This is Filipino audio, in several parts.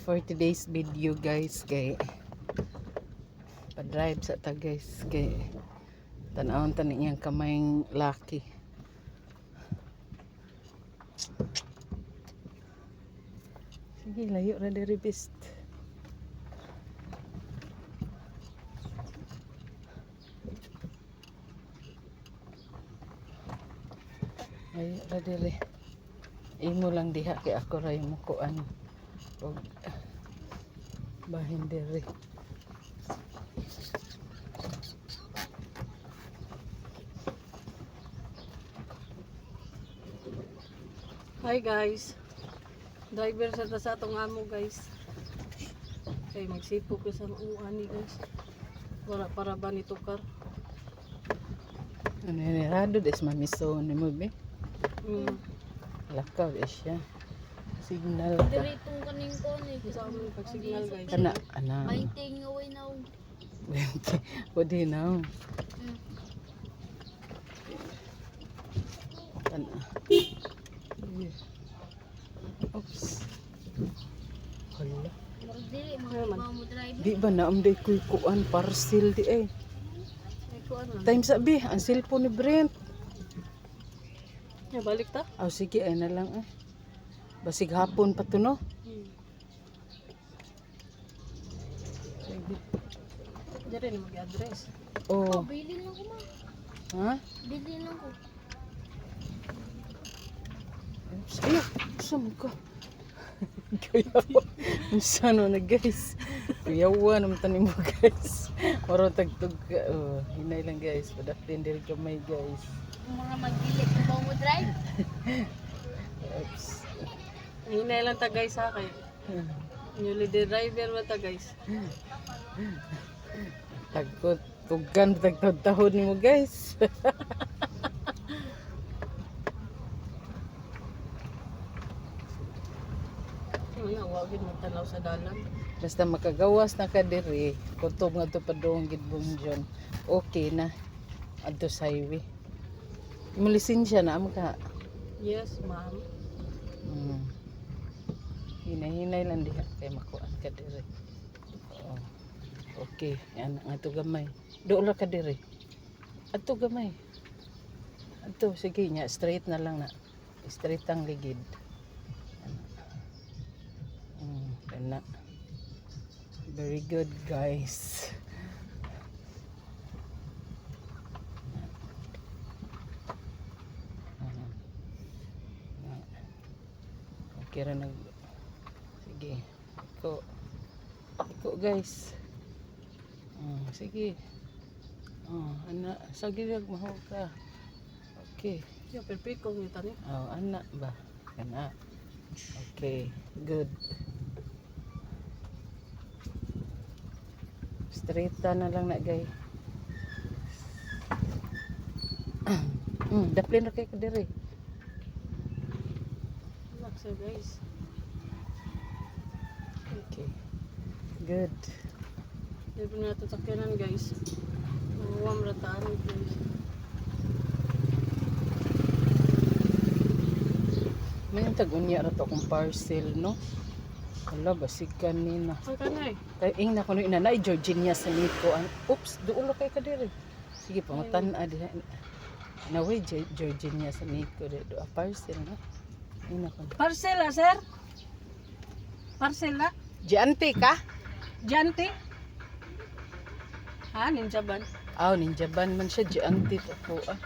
for today's video guys, kay pa-drive sa ta guys, kay tanawon ta niyang kamayng laki. Sige, layo ra diri best. Layo ra diri. Imo lang diha kay ako ra yung mukuan og bahin diri. Hi guys, driver sa atong amo guys. Kay magsipo ko sa uani guys. Wala para ba ni tukar? Ano ni rado des mamiso ni mo be? Lakaw siya. Signal ka. Diri itong kaning ko ni. Sa amin pag signal guys. Kana ana. Mainting away na. Pwede na. Kana. Oops. Hala. Diri mga mo driver. Di ba na amday kuy kuan parcel di ay. Ay ko ano. Time sabi ang cellphone ni Brent. Ya balik ta? Aw sige ay na lang ah. Basig hapon pa to no. Sige. Diri ni mag-address. Oh, Bili lang ko ma. ha? Bili lang ko. Oops. Ay, saan ka? Kuyawa. Saan na guys? Kuyawa naman tanim mo guys. Maro tagtog ka. Oh, hinay lang guys. Padaktin diri kamay guys. Mga magbili ko mo drive. Oops. Hinay lang ta guys ha kay. Newly driver ba ta guys? Tagkot. Tugan tagtod-tahod ni mo guys. Wala wagin mo tanaw sa dalan. Basta makagawas na ka diri. Kutob nga to padung gidbungjon. Okay na. Adto sa highway. Mo lisensya na am ka. Yes, ma'am. Hinay-hinay lang diha kay makuan ka diri. Oo. Okay, yan ang ato gamay. Doon ka diri. Ato gamay. Ato sige nya straight na lang na. Straight ang ligid. Kana. Very good guys. Okay ra nag. Sige. Iko guys. Sige. Ana sige maho ka. Okay. Yo perfecto ni tani. Ana ba? Kana. Okay, good. Straight na lang na gay. Daplin ra kay ka diri. Relax guys. Okay. Good. Dito na ito sakyanan guys. Huwam rataan guys. May tag-unya ra to kung parcel, no? Hala, basig kanina. Ay kanay. Kay ing na kuno ina na Georgina sa Nico. Oops, duulo kay ka diri. Sige pa matan-a diha. Naway Georgina sa Nico do a parcel no. Ina kon. Parcel sir? Parcel na? Giante ka? Jante? Ha, ninja ban? Aw ninja ban man siya giante to ko ah.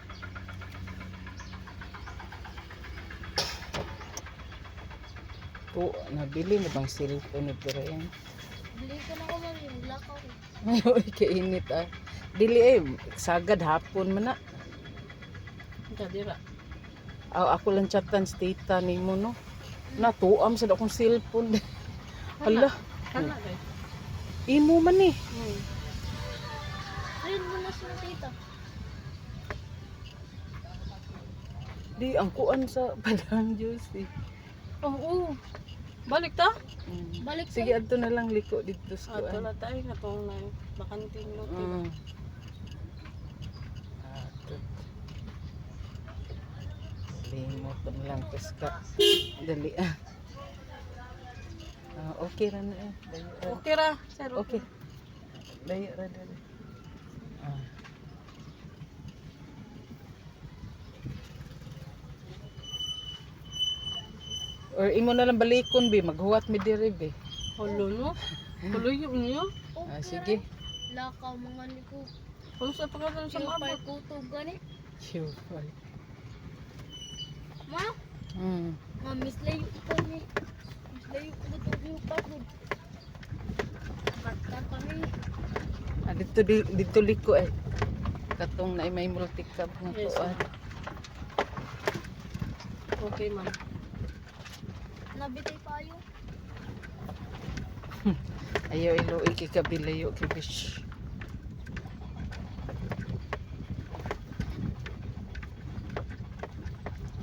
Po, nabili na bang cellphone ni Brian? Bili ko na ko man yung lakaw. Ay, kainit ah. Dili eh, sagad hapon man na. Ito dira. Aw, ako lang chatan sa tita ni mo no. Natuam sa akong cellphone. Hala, Kana guys. imo man eh. Ayun mo na siya tita. Di ang kuan sa padang juice eh. Oo. Balik ta? Balik Sige, adto na lang liko dito sa Ato kuan. na tayo na tong na bakanting no. Ato. Limot na lang peska. Dali ah. Okay ra na eh. Dayo ra. Okay ra, sir. Okay. Dayo ra dali. Ah. Or imo na lang balikon bi, maghuwat mi diri bi. Holo no. Holo yun niyo. Ah, sige. Lakaw mga niko. Kung sa pangalan sa Sa mabot. kutog gani. Sure. Ma, miss layo ko ni. Miss layo ko to yung pagod. Basta kami. Ah, dito liko eh. Katong na may multi-cab nga Yes, kuan. Okay, ma'am. Nabitay pa yun. Ayaw ilo ikikabilayo kibish.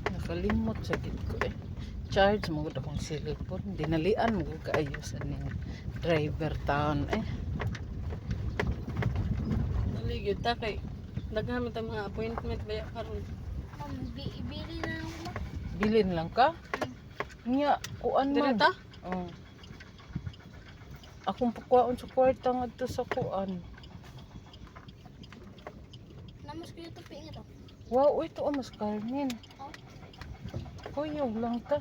Nakalimot sa gid ko eh. Charge mo gud akong cellphone. Dinalian mo gud kaayo sa ning driver town eh. Naligid ta kay daghan ta mga appointment baya karon. Ma'am, ibili na lang ko. Bilin lang ka? Nya, kuan Dire man. ta? Oh. Akong pakuan sa kwarta ngadto sa kuan. Namas ko yung tupi nga to. Wow, ito ang mas karnin. Oh. Kuyog lang ta.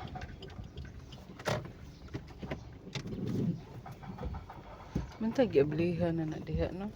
Mantag iablihan na diha no.